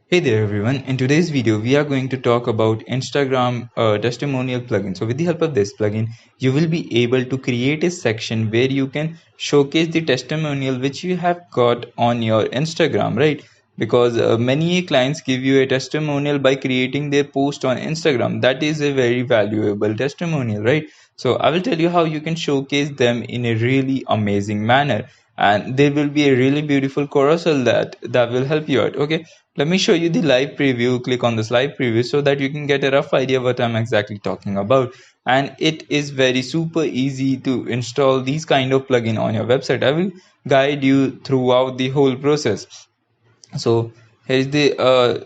Hey there everyone, in today's video we are going to talk about Instagram testimonial plugin. So with the help of this plugin, you will be able to create a section where you can showcase the testimonial which you have got on your Instagram, right? Because many clients give you a testimonial by creating their post on Instagram. That is a very valuable testimonial, right? So I will tell you how you can showcase them in a really amazing manner, and there will be a really beautiful carousel that will help you out. Okay, let me show you the live preview. Click on this live preview so that you can get a rough idea what I'm exactly talking about. And it is very super easy to install these kind of plugin on your website. I will guide you throughout the whole process. So here's the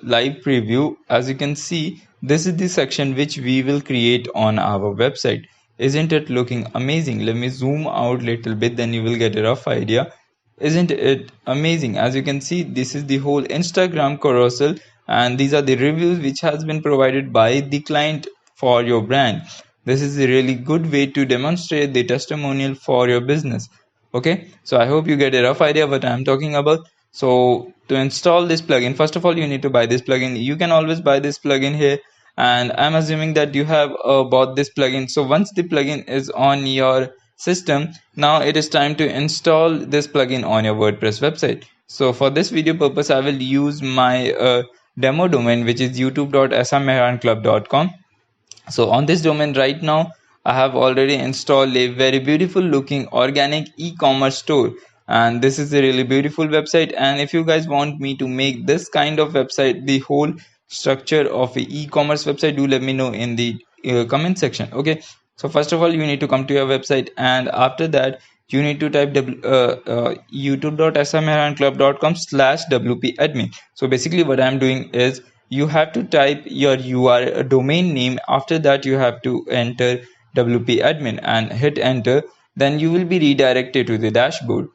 live preview. As you can see, this is the section which we will create on our website. Isn't it looking amazing? Let me zoom out a little bit, then you will get a rough idea. Isn't it amazing? As you can see, this is the whole Instagram carousel, and these are the reviews which has been provided by the client for your brand. This is a really good way to demonstrate the testimonial for your business. Okay, so I hope you get a rough idea what I'm talking about. So to install this plugin, first of all you need to buy this plugin. You can always buy this plugin here, and I'm assuming that you have bought this plugin. So once the plugin is on your system, now it is time to install this plugin on your WordPress website. So for this video purpose, I will use my demo domain, which is youtube.smehranclub.com. So on this domain right now, I have already installed a very beautiful looking organic e-commerce store, and this is a really beautiful website. And if you guys want me to make this kind of website, the whole structure of a e-commerce website, do let me know in the comment section. Okay, so first of all you need to come to your website, and after that you need to type youtube.smehranclub.com/wp-admin. So basically what I'm doing is, you have to type your URL domain name. After that you have to enter wp-admin and hit enter. Then you will be redirected to the dashboard.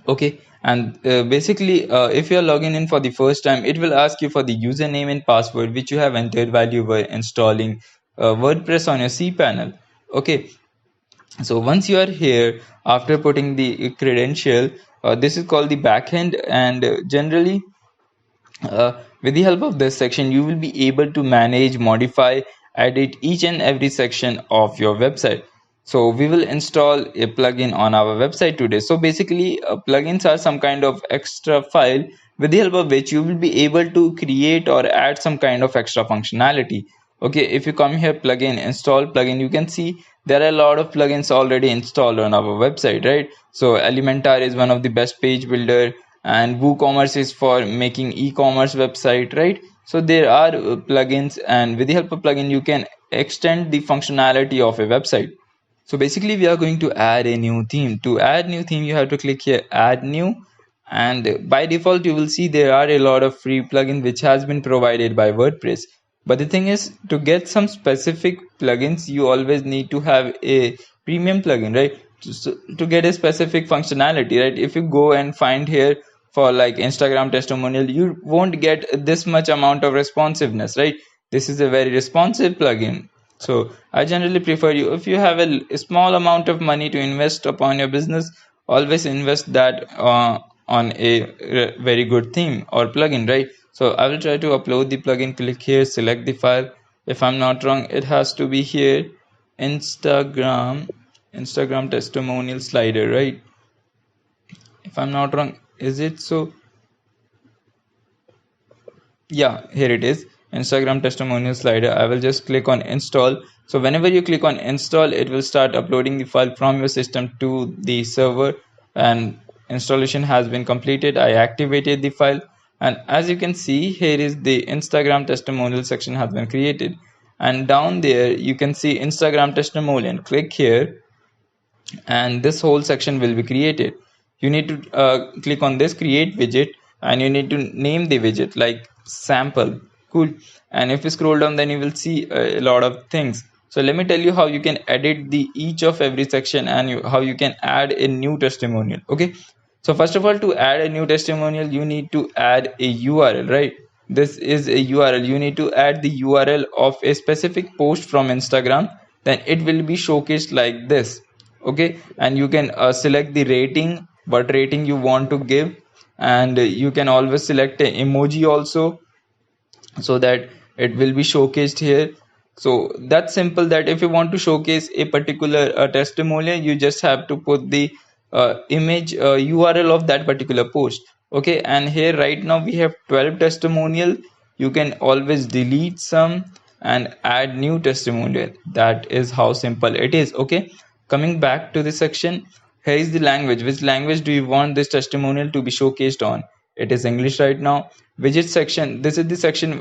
Okay, and basically if you are logging in for the first time, it will ask you for the username and password which you have entered while you were installing WordPress on your cPanel. Okay, so once you are here, after putting the credential, this is called the backend, and generally with the help of this section you will be able to manage, modify, edit each and every section of your website. So we will install a plugin on our website today. So basically plugins are some kind of extra file with the help of which you will be able to create or add some kind of extra functionality. Okay, if you come here, plugin, install plugin, you can see there are a lot of plugins already installed on our website, right? So Elementor is one of the best page builder, and WooCommerce is for making e-commerce website, right? So there are plugins, and with the help of plugin you can extend the functionality of a website. So basically we are going to add a new theme. To add new theme, you have to click here, add new, and by default you will see there are a lot of free plugins which has been provided by WordPress. But the thing is, to get some specific plugins you always need to have a premium plugin, right? To get a specific functionality, right? If you go and find here for like Instagram testimonial, you won't get this much amount of responsiveness, right? This is a very responsive plugin. So I generally prefer, you, if you have a small amount of money to invest upon your business, always invest that on a very good theme or plugin, right? So I will try to upload the plugin. Click here, select the file. If I'm not wrong, it has to be here, Instagram testimonial slider, right? If I'm not wrong, is it so? Yeah, here it is, Instagram testimonial slider. I will just click on install. So whenever you click on install, it will start uploading the file from your system to the server, and installation has been completed. I activated the file, and as you can see, here is the Instagram testimonial section has been created, and down there you can see Instagram testimonial. Click here and this whole section will be created. You need to click on this create widget, and you need to name the widget like sample. Cool. And if you scroll down, then you will see a lot of things. So let me tell you how you can edit the each of every section, and how you can add a new testimonial. Okay, so first of all, to add a new testimonial you need to add a URL, right? This is a URL. You need to add the URL of a specific post from Instagram, then it will be showcased like this. Okay, and you can select the rating, what rating you want to give, and you can always select an emoji also. so that it will be showcased here. So that's simple, that if you want to showcase a particular testimonial, you just have to put the image URL of that particular post. Okay, and here right now we have 12 testimonial. You can always delete some and add new testimonial. That is how simple it is. Okay, coming back to the section, here is the language. Which language do you want this testimonial to be showcased on? It is English right now. Widget section, this is the section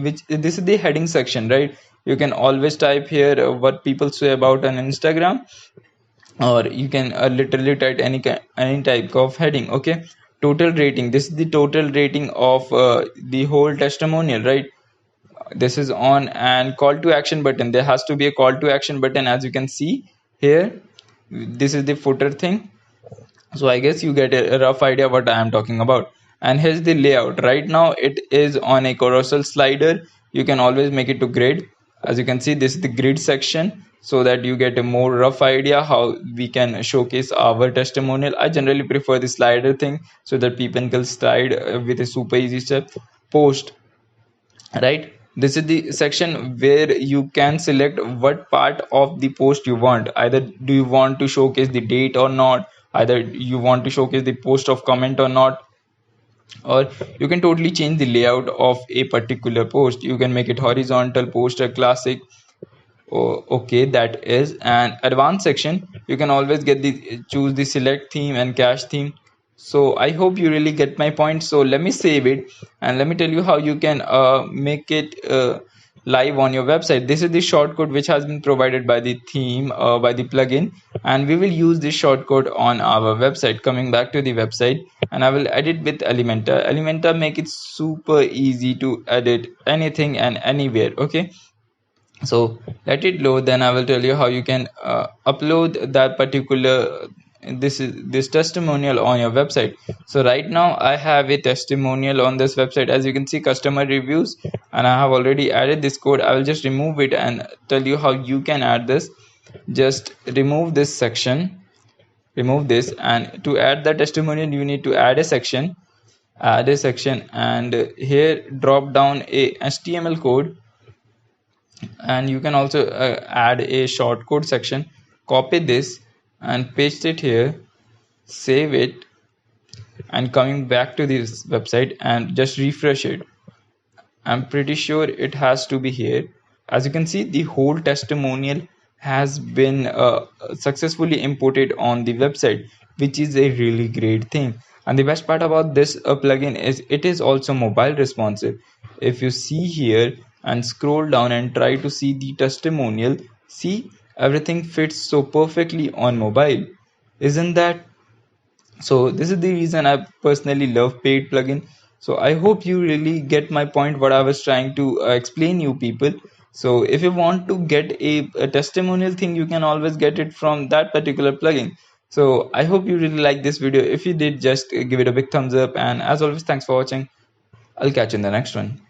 which this is the heading section, right? You can always type here what people say about an Instagram, or you can literally type any type of heading. Okay, total rating, this is the total rating of the whole testimonial, right? This is on. And call to action button, there has to be a call to action button, as you can see here. This is the footer thing. So I guess you get a rough idea what I am talking about. And here's the layout. Right now it is on a carousel slider. You can always make it to grid. As you can see, this is the grid section, so that you get a more rough idea how we can showcase our testimonial. I generally prefer the slider thing, so that people can slide with a super easy step. Post, right? This is the section where you can select what part of the post you want. Either do you want to showcase the date or not, either you want to showcase the post of comment or not, or you can totally change the layout of a particular post. You can make it horizontal, poster, classic. Oh, okay, that is an advanced section. You can always get the choose the select theme and cache theme. So I hope you really get my point. So let me save it and let me tell you how you can make it live on your website. This is the shortcode which has been provided by the theme, by the plugin, and we will use this shortcode on our website. Coming back to the website, and I will edit with Elementor. Elementor make it super easy to edit anything and anywhere. Okay, so let it load, then I will tell you how you can upload that particular this testimonial on your website. So right now I have a testimonial on this website. As you can see, customer reviews, and I have already added this code. I will just remove it and tell you how you can add this. Just remove this section, remove this, and to add the testimonial you need to add a section, and here drop down a HTML code, and you can also add a shortcode section. Copy this and paste it here, save it, and coming back to this website and just refresh it. I'm pretty sure it has to be here. As you can see, the whole testimonial has been successfully imported on the website, which is a really great thing. And the best part about this plugin is it is also mobile responsive. If you see here and scroll down and try to see the testimonial, see, everything fits so perfectly on mobile. Isn't that? So this is the reason I personally love paid plugin. So I hope you really get my point, what I was trying to explain you people. So if you want to get a testimonial thing, you can always get it from that particular plugin. So I hope you really like this video. If you did, just give it a big thumbs up, and as always, thanks for watching. I'll catch you in the next one.